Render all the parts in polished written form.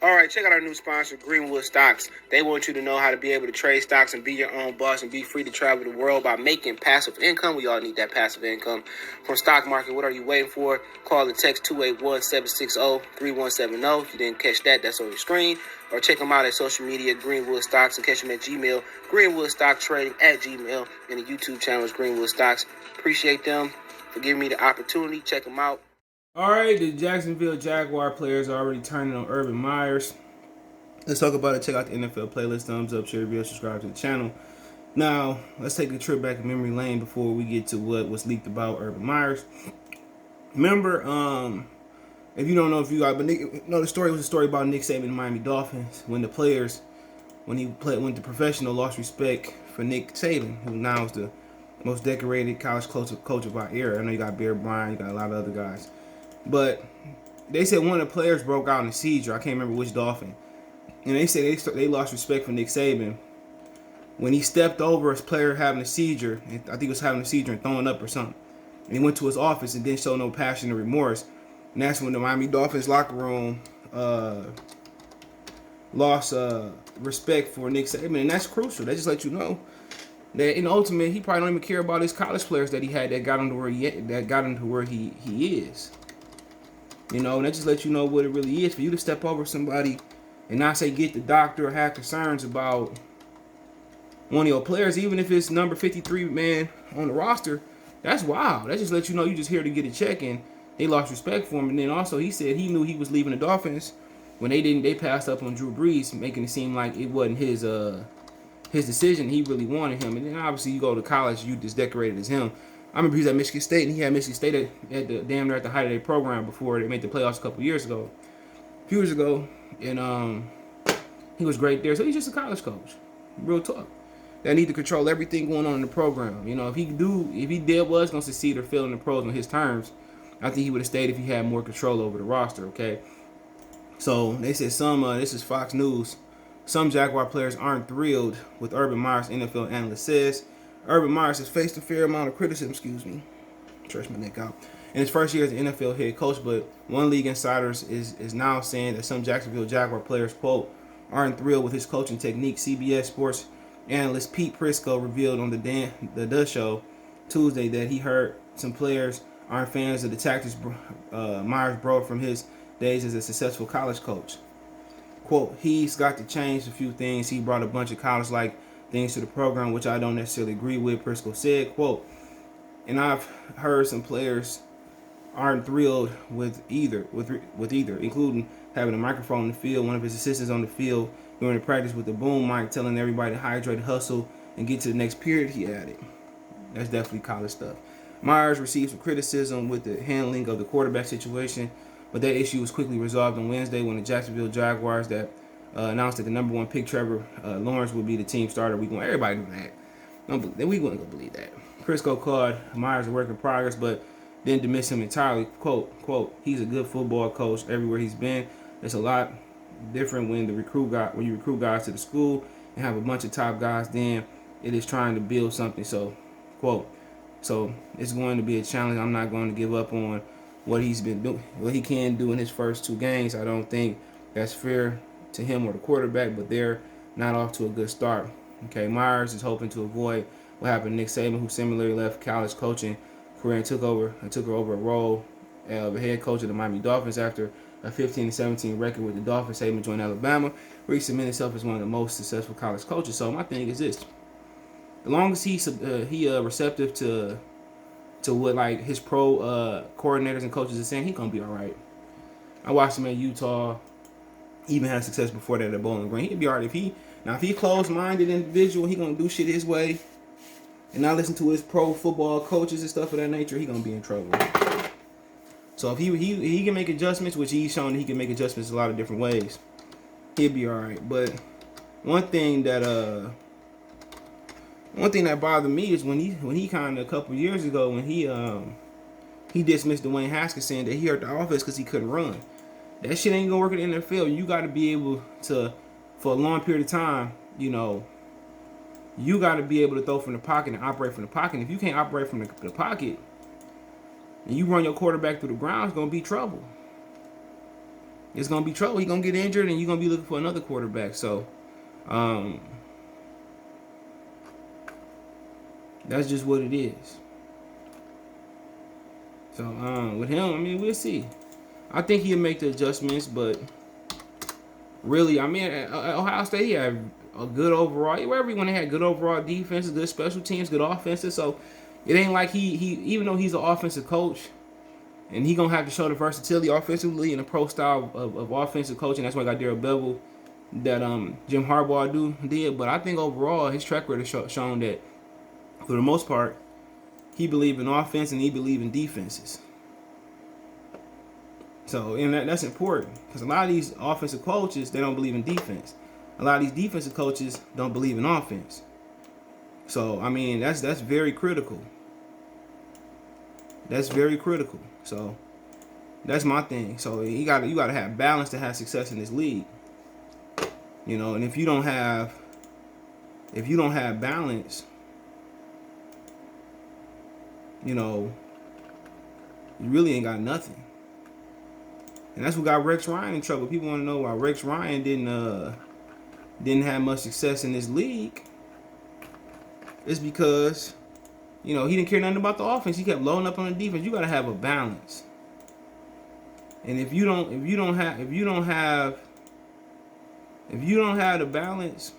All right, check out our new sponsor, Greenwood Stocks. They want you to know how to be able to trade stocks and be your own boss and be free to travel the world by making passive income. We all need that passive income from stock market. What are you waiting for? Call and text 281-760-3170. If you didn't catch that, that's on your screen. Or check them out at social media, Greenwood Stocks, and catch them at Gmail, greenwoodstocktrading at Gmail, and the YouTube channel is Greenwood Stocks. Appreciate them for giving me the opportunity. Check them out. All right, the Jacksonville Jaguar players are already turning on Urban Meyers. Let's talk about it. Check out the NFL playlist. Thumbs up, share, review, subscribe to the channel. Now, let's take a trip back in memory lane before we get to what was leaked about Urban Meyers. Remember, if you don't know, if you got, but the story was a story about Nick Saban and the Miami Dolphins when the players, when the professional, lost respect for Nick Saban, who now is the most decorated college coach of our era. I know you got Bear Bryant, you got a lot of other guys. But they said one of the players broke out in a seizure. I can't remember which Dolphin. And they said they lost respect for Nick Saban when he stepped over a player having a seizure. I think he was having a seizure and throwing up or something. And he went to his office and didn't show no passion or remorse. And that's when the Miami Dolphins locker room lost respect for Nick Saban. And that's crucial. They just let you know that in the ultimate, he probably don't even care about his college players that he had that got him to where he is. You know, and that just lets you know what it really is. For you to step over somebody and not say get the doctor or have concerns about one of your players, even if it's number 53 man on the roster, that's wild. That just lets you know you just here to get a check, and they lost respect for him. And then also he said he knew he was leaving the Dolphins when they passed up on Drew Brees, making it seem like it wasn't his decision. He really wanted him. And then obviously you go to college, you just decorated as him. I remember he was at Michigan State, and he had Michigan State at the damn near at the height of their program before they made the playoffs a few years ago. And he was great there. So he's just a college coach, real talk. That need to control everything going on in the program. You know, if he was gonna succeed or fail in the pros on his terms, I think he would have stayed if he had more control over the roster. Okay. So they said this is Fox News. Some Jaguar players aren't thrilled with Urban Meyer's, NFL analyst says. Urban Meyer has faced a fair amount of criticism, stretch my neck out, in his first year as an NFL head coach, but one league insiders is now saying that some Jacksonville Jaguar players, quote, aren't thrilled with his coaching technique. CBS Sports analyst Pete Prisco revealed on the Show Tuesday that he heard some players aren't fans of the tactics Myers brought from his days as a successful college coach. Quote, he's got to change a few things. He brought a bunch of college-like things to the program, which I don't necessarily agree with, Prisco said. Quote, and I've heard some players aren't thrilled with either, including having a microphone in the field, one of his assistants on the field during the practice with the boom mic telling everybody to hydrate, hustle, and get to the next period, he added. That's definitely college stuff. Myers received some criticism with the handling of the quarterback situation, but that issue was quickly resolved on Wednesday when the Jacksonville Jaguars announced that the number one pick, Trevor Lawrence, would be the team starter. Everybody knew that. We wouldn't go believe that. Prisco called Myers a work in progress, but didn't dismiss him entirely. Quote, he's a good football coach everywhere he's been. It's a lot different when you recruit guys to the school and have a bunch of top guys. Then it is trying to build something. So, quote, so it's going to be a challenge. I'm not going to give up on what he's been doing, what he can do in his first two games. I don't think that's fair to him or the quarterback, but they're not off to a good start. Okay, Myers is hoping to avoid what happened to Nick Saban, who similarly left college coaching career and took over a role of a head coach of the Miami Dolphins after a 15-17 record with the Dolphins. Saban joined Alabama, where he cemented himself as one of the most successful college coaches. So my thing is this: as long as he's receptive to what like his pro coordinators and coaches are saying, he's gonna be all right. I watched him at Utah. He even had success before that at Bowling Green. He'd be all right if he closed-minded individual. He gonna do shit his way and not listen to his pro football coaches and stuff of that nature. He gonna be in trouble. So if he can make adjustments, which he's shown he can make adjustments a lot of different ways, he'll be all right. But one thing that bothered me is when he kind of a couple years ago when he dismissed Dwayne Haskins, saying that he hurt the offense because he couldn't run. That shit ain't gonna work in the NFL. You got to be able to, for a long period of time, you got to be able to throw from the pocket and operate from the pocket. And if you can't operate from the pocket and you run your quarterback through the ground, it's gonna be trouble. it's gonna be trouble. He's gonna get injured, and you're gonna be looking for another quarterback. So, that's just what it is. So, with him, I mean, we'll see. I think he'll make the adjustments, but really, I mean, at Ohio State, he had a good overall. Wherever he went, he had good overall defenses, good special teams, good offenses. So, it ain't like he even though he's an offensive coach, and he gonna have to show the versatility offensively and the pro style of offensive coaching. That's why I got Darrell Bevel that Jim Harbaugh did. But I think overall, his track record has shown that, for the most part, he believed in offense and he believed in defenses. So, and that's important, because a lot of these offensive coaches, they don't believe in defense. A lot of these defensive coaches don't believe in offense. So, I mean, that's very critical. That's very critical. So, that's my thing. So, you got to have balance to have success in this league. You know, and if you don't have balance, you know, you really ain't got nothing. And that's what got Rex Ryan in trouble. People want to know why Rex Ryan didn't have much success in this league. It's because, you know, he didn't care nothing about the offense. He kept loading up on the defense. You got to have a balance. And if you don't have the balance,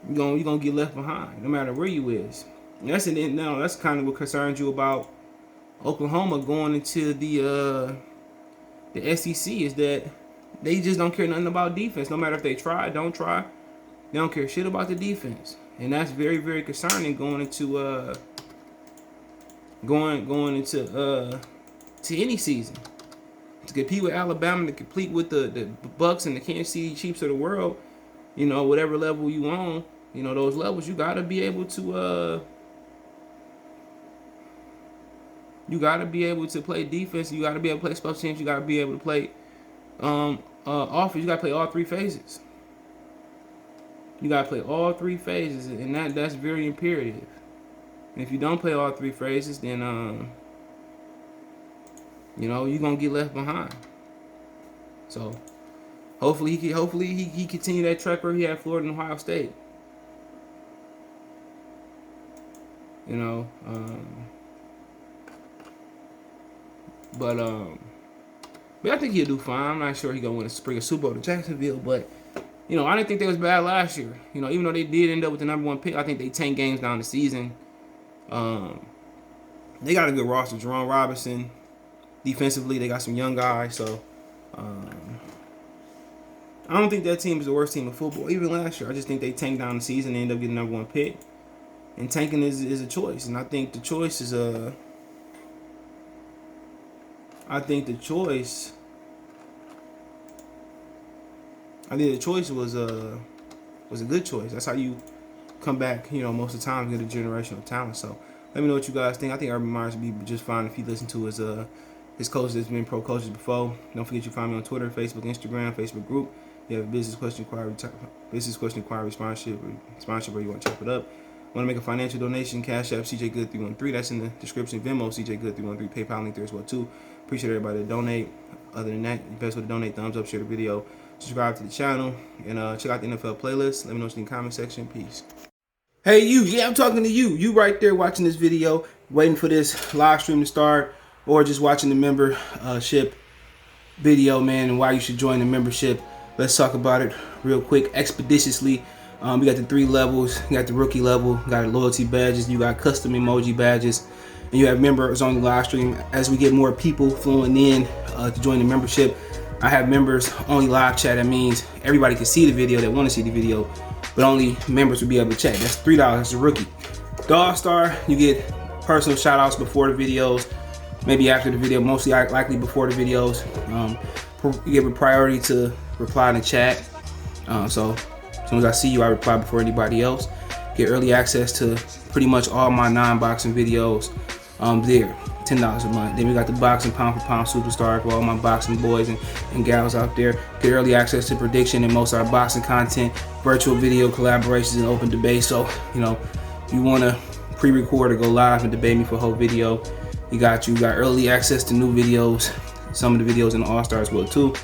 you're gonna get left behind, no matter where you is. And that's kind of what concerns you about Oklahoma going into the SEC, is that they just don't care nothing about defense. No matter if they try, don't try, they don't care shit about the defense, and that's very, very concerning going into to any season. To compete with Alabama, to compete with the Bucks and the Kansas City Chiefs of the world, you know, whatever level you on, you know, those levels, you gotta be able to play defense. You gotta be able to play special teams. You gotta be able to play offense. You gotta play all three phases. You gotta play all three phases, and that's very imperative. And if you don't play all three phases, then you know, you're gonna get left behind. So hopefully he continue that track record he had at Florida and Ohio State. You know, but I think he'll do fine. I'm not sure he's gonna bring a Super Bowl to Jacksonville, but you know, I didn't think they was bad last year. You know, even though they did end up with the #1 pick, I think they 10 games down the season. They got a good roster. Jerome Robinson. Defensively, they got some young guys, so I don't think that team is the worst team in football. Even last year, I just think they tanked down the season and end up getting the #1 pick. And tanking is a choice, and I think the choice is I think the choice was a good choice. That's how you come back, you know, most of the time, get a generational talent. So let me know what you guys think. I think Urban Meyers would be just fine if you listen to his coach that's been pro coaches before. Don't forget you find me on Twitter, Facebook, Instagram, Facebook group. You have a business question inquiry sponsorship, or you want to chop it up. Want to make a financial donation? Cash App CJ Good 313. That's in the description. Venmo CJ Good 313. PayPal link there as well too. Appreciate everybody that donate. Other than that, the best way to donate: thumbs up, share the video, subscribe to the channel, and check out the NFL playlist. Let me know what's in the comment section. Peace. Hey you, yeah, I'm talking to you. You right there watching this video, waiting for this live stream to start, or just watching the membership video, man, and why you should join the membership. Let's talk about it real quick, expeditiously. We got the 3 levels. You got the rookie level, you got loyalty badges, you got custom emoji badges, and you have members on the live stream. As we get more people flowing in to join the membership, I have members only live chat. That means everybody can see the video that want to see the video, but only members will be able to chat. That's $3. That's a rookie. The All-Star, you get personal shout outs before the videos, maybe after the video, mostly likely before the videos. You give a priority to reply in the chat. So as soon as I see you, I reply before anybody else. Get early access to pretty much all my non-boxing videos there. $10 a month. Then we got the boxing pound for pound superstar for all my boxing boys and gals out there. Get early access to prediction and most of our boxing content, virtual video collaborations, and open debate. So, you know, you want to pre-record or go live and debate me for a whole video, you got early access to new videos some of the videos in the All-Star as well too,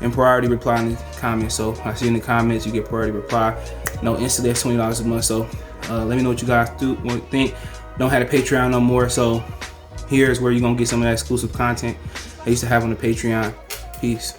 and priority reply in the comments. So I see in the comments you get priority reply. No, instantly that's $20 a month. So let me know what you guys think. Don't have a Patreon no more, so here's where you're gonna get some of that exclusive content I used to have on the Patreon. Peace.